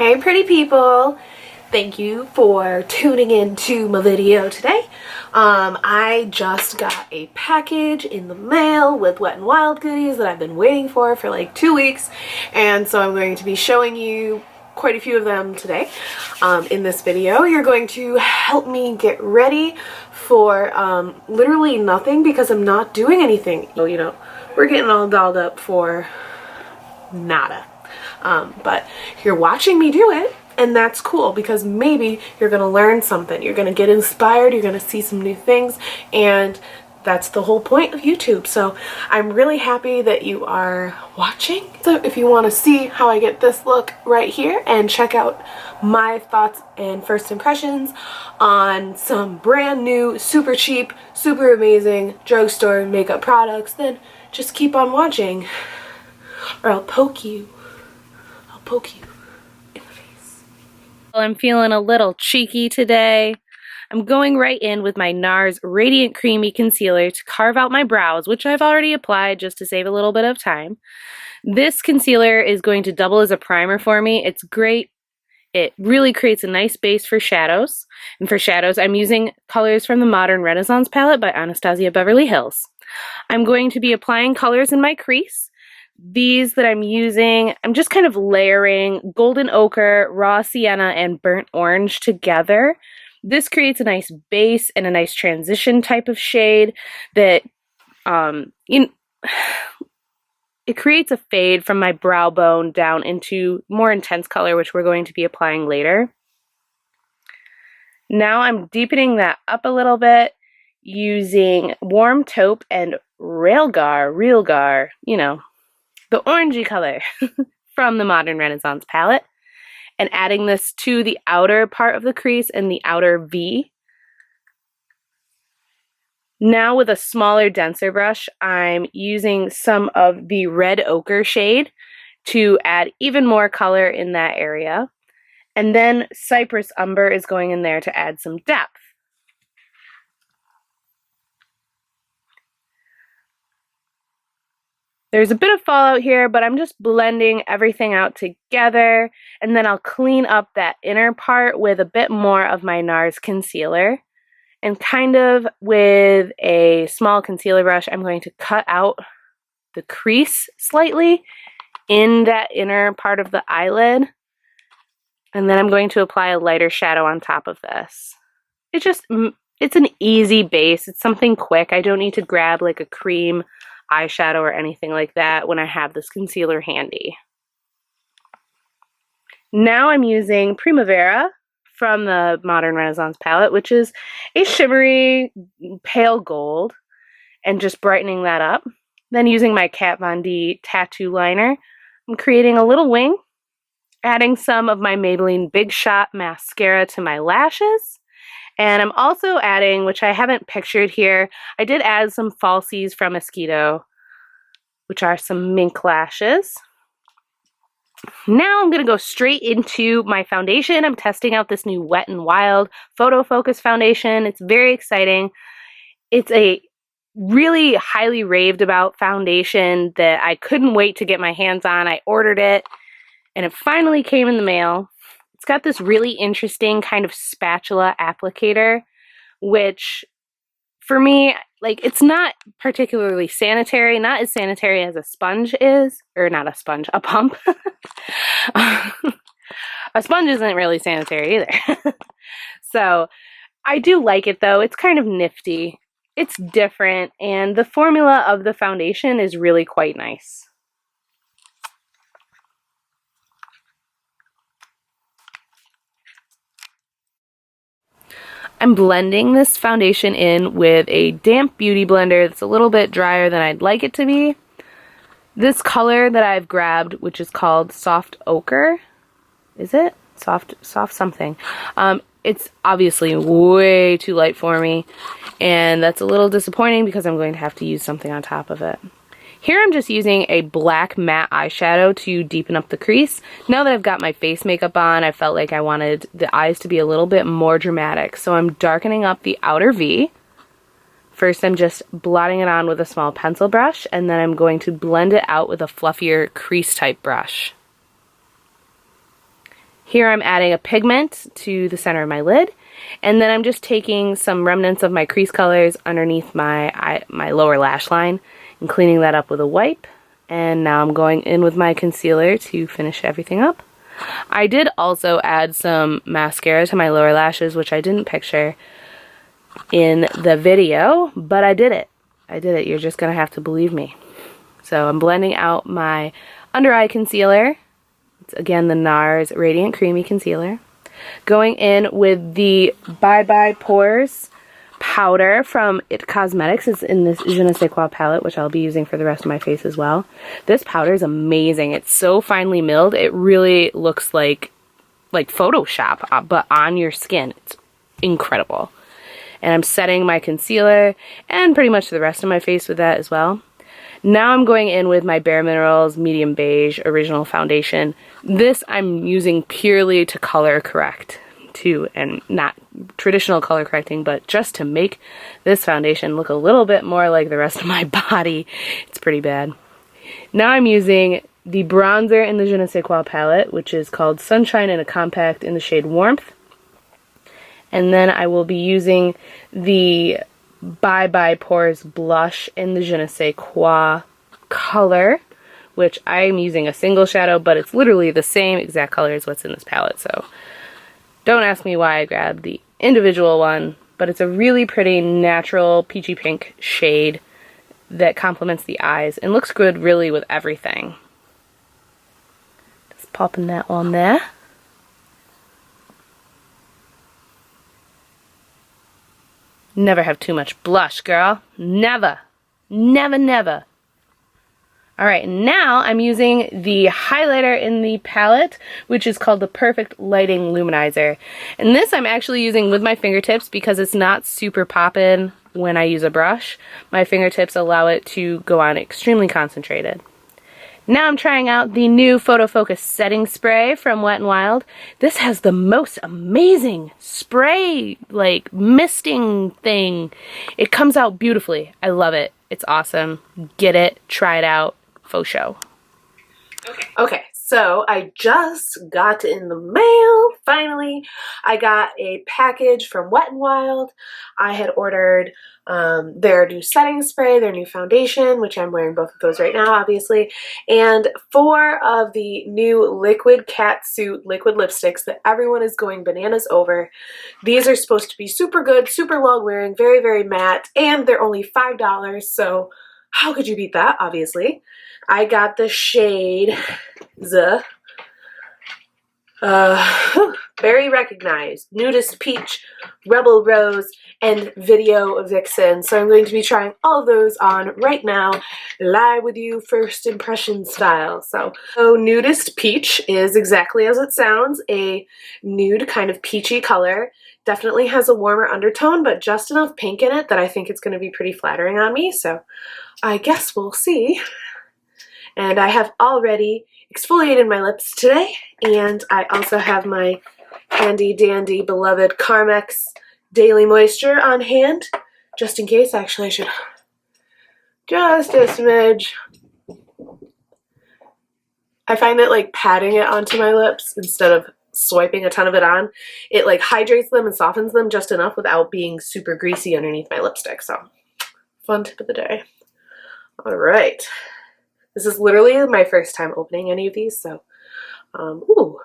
Hey pretty people, thank you for tuning in to my video today. I just got a package in the mail with Wet n Wild goodies that I've been waiting for like 2 weeks, and so I'm going to be showing you quite a few of them today. In this video, you're going to help me get ready for literally nothing because I'm not doing anything. So, you know, we're getting all dolled up for nada. But you're watching me do it, and that's cool because maybe you're gonna learn something, you're gonna get inspired, you're gonna see some new things, and that's the whole point of YouTube. So I'm really happy that you are watching. So if you want to see how I get this look right here and check out my thoughts and first impressions on some brand new, super cheap, super amazing drugstore makeup products, then just keep on watching or I'll poke you in the face. Well, I'm feeling a little cheeky today. I'm going right in with my NARS Radiant Creamy Concealer to carve out my brows, which I've already applied just to save a little bit of time. This concealer is going to double as a primer for me. It's great. It really creates a nice base for shadows. And for shadows, I'm using colors from the Modern Renaissance palette by Anastasia Beverly Hills. I'm going to be applying colors in my crease. These that I'm using, I'm just kind of layering golden ochre, raw sienna, and burnt orange together. This creates a nice base and a nice transition type of shade that it creates a fade from my brow bone down into more intense color, which we're going to be applying later. Now I'm deepening that up a little bit using Warm Taupe and Realgar, you know, the orangey color from the Modern Renaissance palette, and adding this to the outer part of the crease and the outer V. Now with a smaller, denser brush, I'm using some of the red ochre shade to add even more color in that area. And then Cypress Umber is going in there to add some depth. There's a bit of fallout here, but I'm just blending everything out together, and then I'll clean up that inner part with a bit more of my NARS concealer. And kind of with a small concealer brush, I'm going to cut out the crease slightly in that inner part of the eyelid. And then I'm going to apply a lighter shadow on top of this. It's an easy base. It's something quick. I don't need to grab like a cream eyeshadow or anything like that when I have this concealer handy. Now I'm using Primavera from the Modern Renaissance palette, which is a shimmery pale gold, and just brightening that up. Then using my Kat Von D tattoo liner, I'm creating a little wing, adding some of my Maybelline Big Shot mascara to my lashes. And I'm also adding, which I haven't pictured here, I did add some falsies from Esquido, which are some mink lashes. Now I'm going to go straight into my foundation. I'm testing out this new Wet n Wild Photo Focus foundation. It's very exciting. It's a really highly raved about foundation that I couldn't wait to get my hands on. I ordered it, and it finally came in the mail. It's got this really interesting kind of spatula applicator, which for me, like, it's not particularly sanitary, not as sanitary as a sponge is, or not a sponge, a pump. A sponge isn't really sanitary either. So I do like it though. It's kind of nifty. It's different, and the formula of the foundation is really quite nice. I'm blending this foundation in with a damp beauty blender that's a little bit drier than I'd like it to be. This color that I've grabbed, which is called Soft Ochre, is it? Soft something. It's obviously way too light for me, and that's a little disappointing because I'm going to have to use something on top of it. Here I'm just using a black matte eyeshadow to deepen up the crease. Now that I've got my face makeup on, I felt like I wanted the eyes to be a little bit more dramatic. So I'm darkening up the outer V. First I'm just blotting it on with a small pencil brush, and then I'm going to blend it out with a fluffier crease type brush. Here I'm adding a pigment to the center of my lid, and then I'm just taking some remnants of my crease colors underneath my lower lash line and cleaning that up with a wipe. And now I'm going in with my concealer to finish everything up. I did also add some mascara to my lower lashes, which I didn't picture in the video, but I did it. I did it. You're just gonna have to believe me. So I'm blending out my under eye concealer. It's again the NARS Radiant Creamy Concealer. Going in with the Bye Bye Pores powder from It Cosmetics. It's in this Je ne sais quoi palette, which I'll be using for the rest of my face as well. This powder is amazing. It's so finely milled. It really looks like Photoshop, but on your skin. It's incredible. And I'm setting my concealer and pretty much the rest of my face with that as well. Now I'm going in with my Bare Minerals Medium Beige Original Foundation. This I'm using purely to color correct too, and not traditional color correcting, but just to make this foundation look a little bit more like the rest of my body. It's pretty bad. Now I'm using the bronzer in the Je ne sais quoi palette, which is called Sunshine in a Compact in the shade Warmth. And then I will be using the Bye Bye Pores blush in the Je ne sais quoi color, which I'm using a single shadow, but it's literally the same exact color as what's in this palette, so don't ask me why I grabbed the individual one, but it's a really pretty natural peachy pink shade that complements the eyes and looks good really with everything. Just popping that on there. Never have too much blush, girl. Never. Never, never. Alright, now I'm using the highlighter in the palette, which is called the Perfect Lighting Luminizer. And this I'm actually using with my fingertips because it's not super poppin' when I use a brush. My fingertips allow it to go on extremely concentrated. Now I'm trying out the new Photo Focus Setting Spray from Wet n Wild. This has the most amazing spray, like, misting thing. It comes out beautifully. I love it. It's awesome. Get it. Try it out. Faux show. Okay, so I just got in the mail, finally. I got a package from Wet n Wild. I had ordered their new setting spray, their new foundation, which I'm wearing both of those right now, obviously, and 4 of the new liquid Catsuit liquid lipsticks that everyone is going bananas over. These are supposed to be super good, super long wearing, very, very matte, and they're only $5, so how could you beat that, obviously? I got the shade very recognized Nudist Peach, Rebel Rose, and Video Vixen. So I'm going to be trying all of those on right now, live with you, first impression style. So Nudist Peach is exactly as it sounds, a nude kind of peachy color. Definitely has a warmer undertone, but just enough pink in it that I think it's going to be pretty flattering on me. So I guess we'll see. And I have already exfoliated my lips today, and I also have my handy dandy beloved Carmex Daily Moisture on hand, just in case. Actually, I should just a smidge. I find that like patting it onto my lips instead of swiping a ton of it on, it like hydrates them and softens them just enough without being super greasy underneath my lipstick. So fun tip of the day. All right. This is literally my first time opening any of these, so, ooh,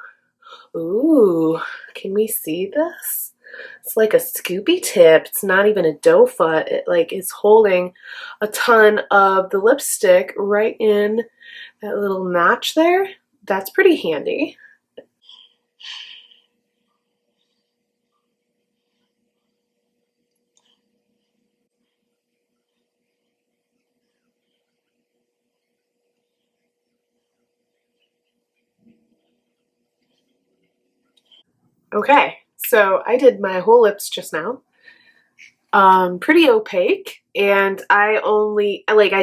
can we see this? It's like a scoopy tip. It's not even a doe foot. It like is holding a ton of the lipstick right in that little notch there. That's pretty handy. Okay, so I did my whole lips just now. Pretty opaque, and I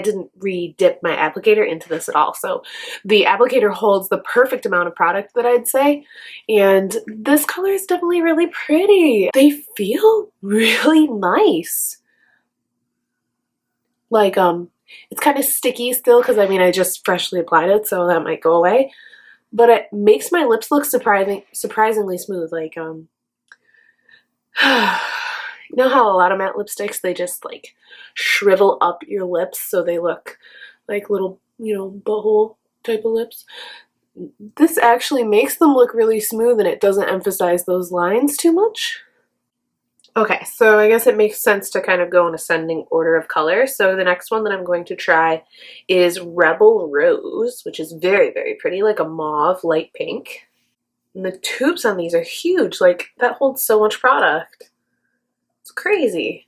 didn't re-dip my applicator into this at all, so the applicator holds the perfect amount of product that I'd say, and this color is definitely really pretty. They feel really nice. Like, it's kind of sticky still because I mean I just freshly applied it, so that might go away. but it makes my lips look surprisingly smooth. Like, you know how a lot of matte lipsticks, they just like shrivel up your lips so they look like little, you know, butthole type of lips? This actually makes them look really smooth and it doesn't emphasize those lines too much. Okay, so I guess it makes sense to kind of go in ascending order of color. So the next one that I'm going to try is Rebel Rose, which is very, very pretty, like a mauve light pink. And the tubes on these are huge, like that holds so much product. It's crazy.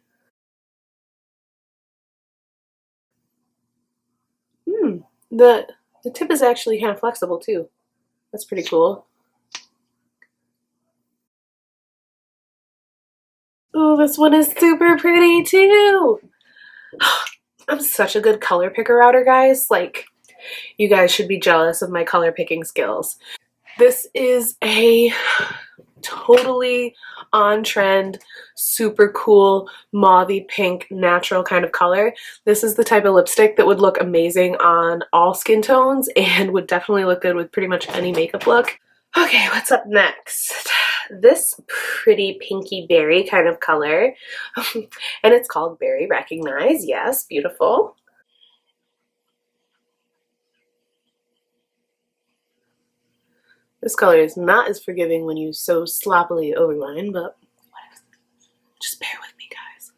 The tip is actually kind of flexible too. That's pretty cool. Oh, this one is super pretty too. I'm such a good color picker outer, guys. Like, you guys should be jealous of my color picking skills. This is a totally on trend, super cool, mauvey pink, natural kind of color. This is the type of lipstick that would look amazing on all skin tones and would definitely look good with pretty much any makeup look. Okay, what's up next? This pretty pinky berry kind of color, and it's called Berry Recognize. Yes, beautiful. This color is not as forgiving when you so sloppily overline, but whatever. Just bear with me, guys.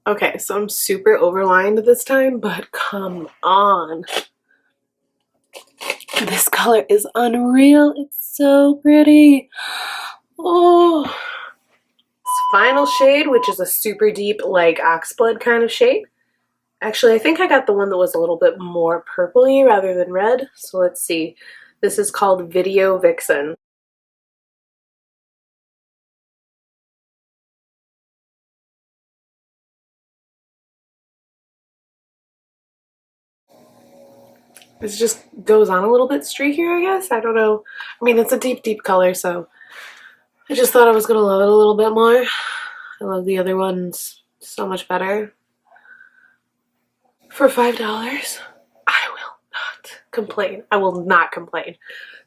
Okay, so I'm super overlined this time, but come on. This color is unreal. It's so pretty. Oh. This final shade, which is a super deep, like, oxblood kind of shade. Actually, I think I got the one that was a little bit more purpley rather than red. So let's see. This is called Video Vixen. This just goes on a little bit streakier, I guess. I don't know. I mean, it's a deep, deep color, so I just thought I was going to love it a little bit more. I love the other ones so much better. For $5, I will not complain. I will not complain.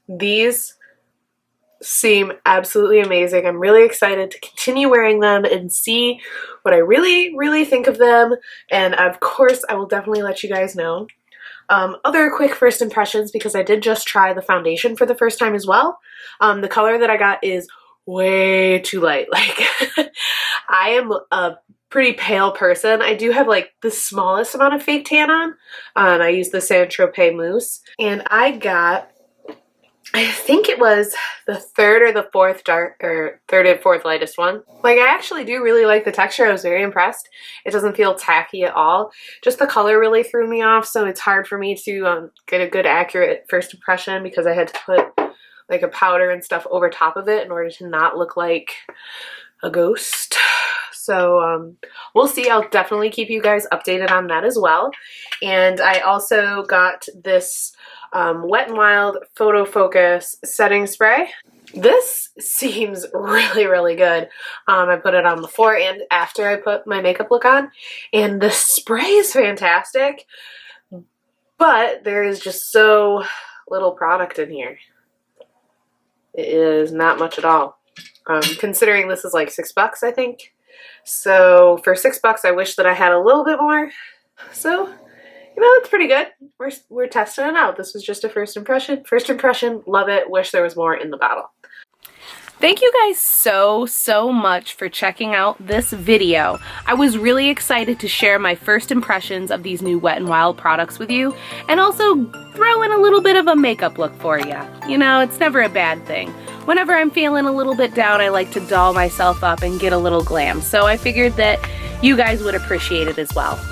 These seem absolutely amazing. I'm really excited to continue wearing them and see what I really, really think of them. And of course, I will definitely let you guys know. Other quick first impressions, because I did just try the foundation for the first time as well. The color that I got is way too light. Like, I am a pretty pale person. I do have like the smallest amount of fake tan on. I use the Saint-Tropez mousse, and I got, I think it was the third or the fourth dark, or third and fourth lightest one. Like, I actually do really like the texture. I was very impressed. It doesn't feel tacky at all. Just the color really threw me off, so it's hard for me to get a good accurate first impression because I had to put like a powder and stuff over top of it in order to not look like a ghost. So we'll see. I'll definitely keep you guys updated on that as well. And I also got this Wet n Wild Photo Focus setting spray. This seems really, really good. I put it on before and after I put my makeup look on, and the spray is fantastic, but there is just so little product in here. It is not much at all. Considering this is like $6, I think. So for $6, I wish that I had a little bit more. So, you know, it's pretty good. We're testing it out. This was just a first impression. First impression, love it. Wish there was more in the bottle. Thank you guys so much for checking out this video. I was really excited to share my first impressions of these new Wet n Wild products with you, and also throw in a little bit of a makeup look for you. You know, it's never a bad thing. Whenever I'm feeling a little bit down, I like to doll myself up and get a little glam, so I figured that you guys would appreciate it as well.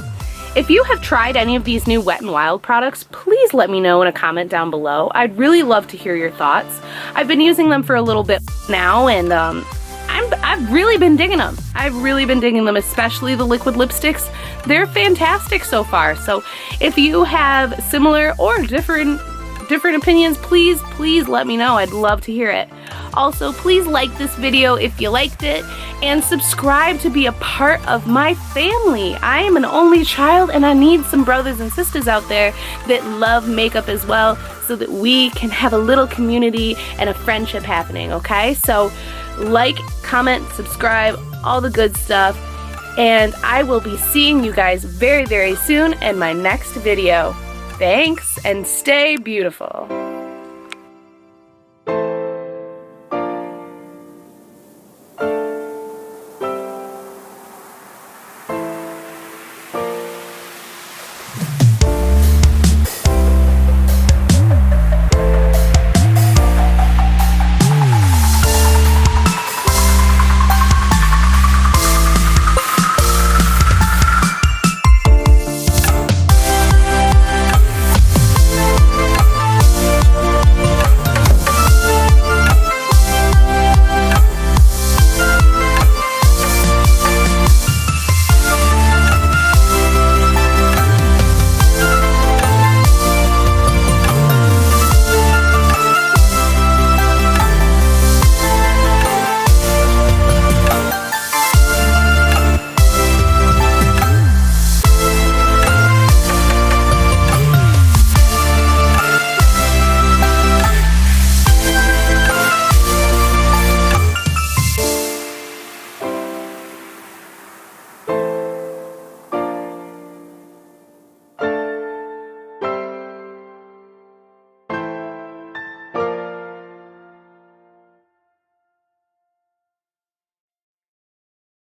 If you have tried any of these new Wet n Wild products, please let me know in a comment down below. I'd really love to hear your thoughts. I've been using them for a little bit now, and I've really been digging them. I've really been digging them, especially the liquid lipsticks. They're fantastic so far. So if you have similar or different opinions, please let me know. I'd love to hear it. Also, please like this video if you liked it, and subscribe to be a part of my family. I am an only child, and I need some brothers and sisters out there that love makeup as well, so that we can have a little community and a friendship happening, okay? So like, comment, subscribe, all the good stuff, and I will be seeing you guys very, very soon in my next video. Thanks, and stay beautiful.